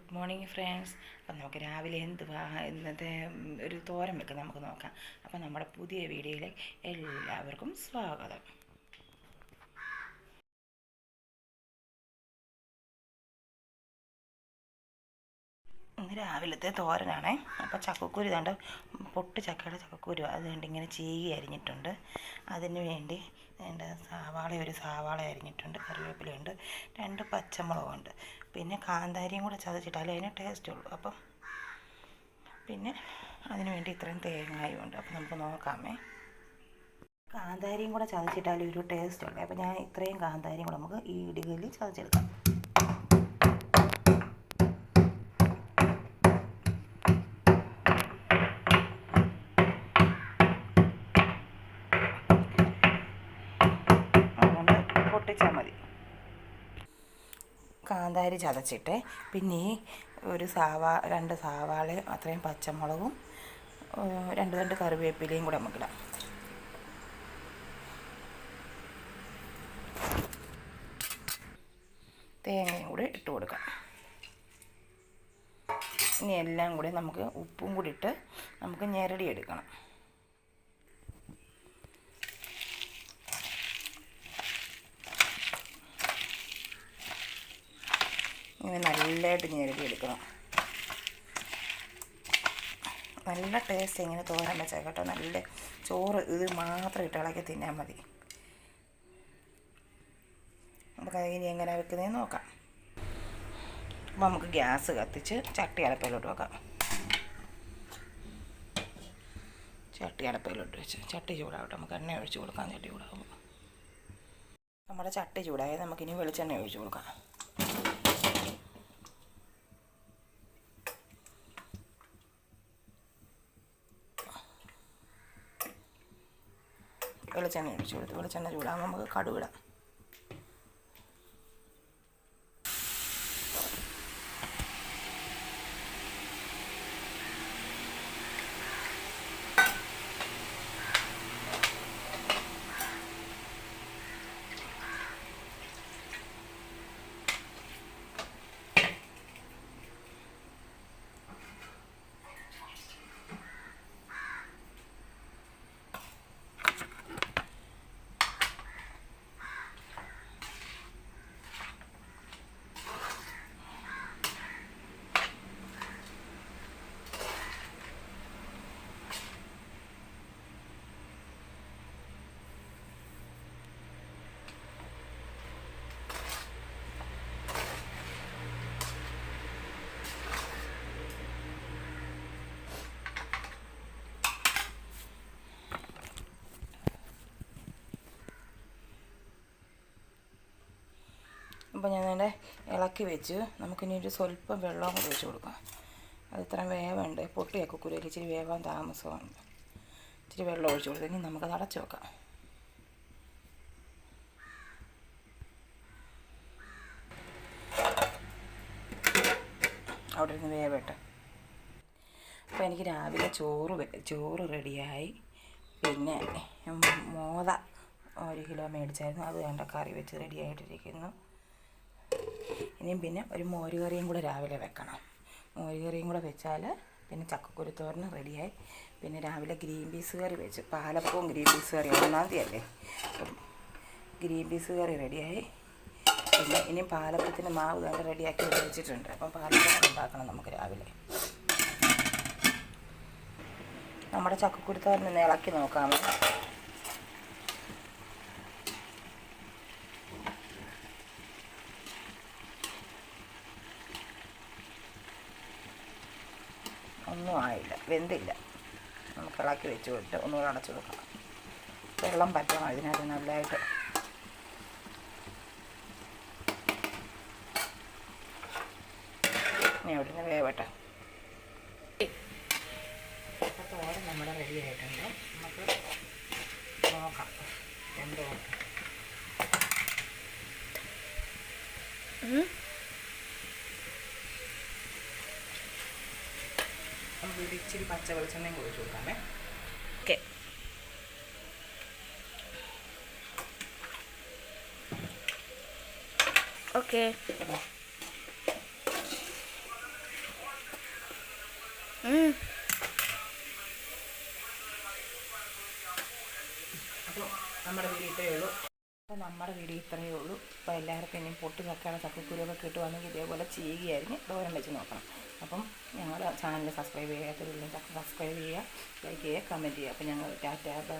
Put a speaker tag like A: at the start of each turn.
A: Good morning friends. അപ്പം നമുക്ക് രാവിലെ ഇന്നത്തെ ഒരു തോരൻ വെക്കാം നമുക്ക് നോക്കാം. അപ്പം നമ്മുടെ പുതിയ വീഡിയോയിലേക്ക് എല്ലാവർക്കും സ്വാഗതം. ഇന്ന് രാവിലത്തെ തോരനാണേ. അപ്പോൾ ചക്കക്കുരു ഇതാണ്ട് ചക്കയുടെ ചക്കക്കുരു അത് കണ്ട് ഇങ്ങനെ ചീകി അരിഞ്ഞിട്ടുണ്ട്. അതിന് വേണ്ടി ഒരു സവാള അരിഞ്ഞിട്ടുണ്ട്, കറിവേപ്പിലയുണ്ട്, 2 പച്ചമുളകുണ്ട്, പിന്നെ കാന്താരിയും കൂടെ ചതച്ചിട്ടാലേ അതിന് ടേസ്റ്റ് ഉള്ളൂ. അപ്പം പിന്നെ അതിന് വേണ്ടി ഇത്രയും തേങ്ങായും ഉണ്ട്. അപ്പം നമുക്ക് നോക്കാമേ. കാന്താരിയും കൂടെ ചതച്ചിട്ടാലും ഒരു ടേസ്റ്റ് ഉണ്ട്. അപ്പോൾ ഞാൻ ഇത്രയും കാന്താരിയും കൂടെ നമുക്ക് ഈ ഇടികല്ലിൽ ചതച്ചെടുക്കാം. പൊട്ടിച്ചാൽ മതി. കാന്താരി ചതച്ചിട്ട് പിന്നെ ഒരു 2 സവാളയും അത്രയും പച്ചമുളകും 2 കറിവേപ്പിലയും കൂടെ നമുക്കിടാം. തേങ്ങയും കൂടി ഇട്ട് കൊടുക്കാം. ഇനി എല്ലാം കൂടി നമുക്ക് ഉപ്പും കൂടി ഇട്ട് നമുക്ക് ഞെരടി എടുക്കണം. ഇങ്ങനെ നല്ലതായിട്ട് ഞെരടി എടുക്കണം. നല്ല ടേസ്റ്റ് ഇങ്ങനെ തോരൻ വെച്ചാൽ കേട്ടോ. നല്ല ചോറ് ഇത് മാത്രം ഇട്ട് ഇളക്കി തിന്നാൻ മതി. നമുക്ക് ഇനി എങ്ങനെ വെക്കുന്നതെന്ന് നോക്കാം. അപ്പോൾ നമുക്ക് ഗ്യാസ് കത്തിച്ച് ചട്ടി അടപ്പയിലോട്ട് വെക്കാം. ചട്ടി അടപ്പയിലോട്ട് വെച്ച് ചട്ടി ചൂടാവട്ടെ. നമുക്ക് എണ്ണ ഒഴിച്ച് കൊടുക്കാം. ചട്ടി ചൂടാകുമ്പോൾ നമ്മുടെ ചട്ടി ചൂടായാൽ നമുക്കിനി വെളിച്ചെണ്ണ ഒഴിച്ച് കൊടുക്കാം. വെളിച്ചെണ്ണ ഒഴിച്ച് കൊടുത്ത് വെളിച്ചെണ്ണ ചൂടാകുമ്പോൾ നമുക്ക് കടുകിടാം. അപ്പോൾ ഞാൻ അതിൻ്റെ ഇളക്കി വെച്ച് നമുക്കിനി ഒരു സ്വല്പം വെള്ളം കൂടി ഒഴിച്ച് കൊടുക്കാം. അത് ഇത്രയും വേവുണ്ട്. പൊട്ടിയൊക്കെ കുരുവിൽ ഇച്ചിരി വേവാൻ താമസമുണ്ട്. ഇച്ചിരി വെള്ളം ഒഴിച്ച് കൊടുത്ത് ഇനി നമുക്കത് അടച്ച് വെക്കാം. അവിടെ ഇരുന്ന് വേവട്ടെ. അപ്പോൾ എനിക്ക് രാവിലെ ചോറ് റെഡിയായി. പിന്നെ മോദ 1 കിലോ മേടിച്ചായിരുന്നു. അത് വേണ്ട കറി വെച്ച് റെഡിയായിട്ടിരിക്കുന്നു. ഇനിയും പിന്നെ ഒരു മോര് കറിയും കൂടെ രാവിലെ വെക്കണം. മോര് കറിയും കൂടെ വെച്ചാൽ പിന്നെ ചക്കക്കുരു തോരന് റെഡിയായി. പിന്നെ രാവിലെ ഗ്രീൻ പീസ് കറി വെച്ച് പാലപ്പവും ഗ്രീൻ പീസ് കറി 1-ാം തീയതി അപ്പം ഗ്രീൻ പീസ് കറി റെഡിയായി. പിന്നെ ഇനിയും പാലപ്പത്തിന് മാവ് കണ്ട് റെഡിയാക്കി വെച്ചിട്ടുണ്ട്. അപ്പം പാലപ്പം ഉണ്ടാക്കണം നമുക്ക് രാവിലെ. നമ്മുടെ ചക്കക്കുരു തോരൻ ഇളക്കി നോക്കാമോ. ഒന്നും ആയില്ല, വെന്തില്ല. നമുക്ക് ഇളക്കി വെച്ച് വിട്ട് ഒന്നുകൂടെ അടച്ചു കൊടുക്കാം. വെള്ളം പറ്റണം ഇതിനകത്ത് നല്ലതായിട്ട്. ഇനി അവിടുന്ന് വേവട്ടെ. അപ്പോൾ തോരൻ നമ്മുടെ റെഡി ആയിട്ടുണ്ട്. നമുക്ക് നോക്കാം എന്തോ. നമുക്ക് ഇച്ചിരി പച്ച വെളിച്ചെണ്ണയും കുഴിച്ച് കൊടുക്കാമേ. ഓക്കെ.
B: Okay.
A: അപ്പോൾ നമ്മുടെ വീഡിയോ ഇത്രയേ ഉള്ളൂ. അപ്പോൾ എല്ലാവർക്കും ഇനി പൊട്ട് കക്കാതെ ചക്കക്കുരുവൊക്കെ കിട്ടുവാണെങ്കിൽ ഇതേപോലെ ചെയ്യുകയായിരുന്നു തോരൻ വെച്ച് നോക്കണം. അപ്പം ഞങ്ങളുടെ ചാനൽ സബ്സ്ക്രൈബ് ചെയ്യാത്തവരില്ലെങ്കിൽ സബ്സ്ക്രൈബ് ചെയ്യുക, ലൈക്ക് ചെയ്യുക, കമൻറ്റ് ചെയ്യുക. അപ്പോൾ ഞങ്ങൾ ടാറ്റ ബൈ.